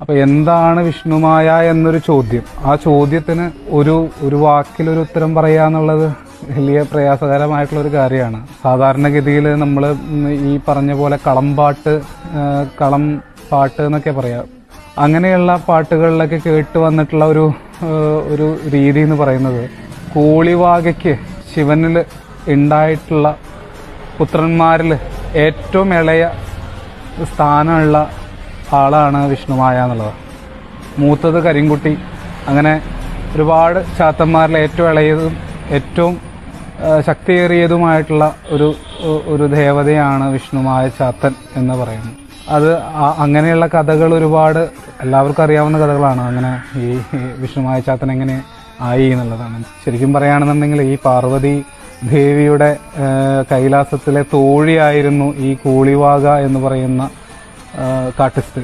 അപ്പൊ എന്താണ് വിഷ്ണുമായ എന്നൊരു ചോദ്യം, ആ ചോദ്യത്തിന് ഒരു വാക്കിലൊരു ഉത്തരം പറയാന്നുള്ളത് വലിയ പ്രയാസകരമായിട്ടുള്ള ഒരു കാര്യമാണ്. സാധാരണഗതിയിൽ നമ്മൾ ഈ പറഞ്ഞ പോലെ കളം പാട്ട് എന്നൊക്കെ പറയാം. അങ്ങനെയുള്ള പാട്ടുകളിലൊക്കെ കേട്ട് വന്നിട്ടുള്ള ഒരു രീതി എന്ന് പറയുന്നത്, കൂളിവാകയ്ക്ക് ശിവനിൽ ഉണ്ടായിട്ടുള്ള പുത്രന്മാരിൽ ഏറ്റവും ഇളയ സ്ഥാനമുള്ള ആളാണ് വിഷ്ണുമായ എന്നുള്ളത്. മൂത്തത് കരിങ്കുട്ടി, അങ്ങനെ ഒരുപാട് ചാത്തന്മാരിൽ ഏറ്റവും ഇളയതും ഏറ്റവും ശക്തിയേറിയതുമായിട്ടുള്ള ഒരു ദേവതയാണ് വിഷ്ണുമായ ചാത്തൻ എന്ന് പറയുന്നത്. അത് അങ്ങനെയുള്ള കഥകൾ ഒരുപാട് എല്ലാവർക്കും അറിയാവുന്ന കഥകളാണ്. അങ്ങനെ ഈ വിഷ്ണുമായ ചാത്തൻ എങ്ങനെ ആയി എന്നുള്ളതാണ്. ശരിക്കും പറയുകയാണെന്നുണ്ടെങ്കിൽ ഈ പാർവതി ദേവിയുടെ കൈലാസത്തിലെ തോഴിയായിരുന്നു ഈ കൂളിവാക എന്ന് പറയുന്ന കാട്ടിസ്റ്റ്.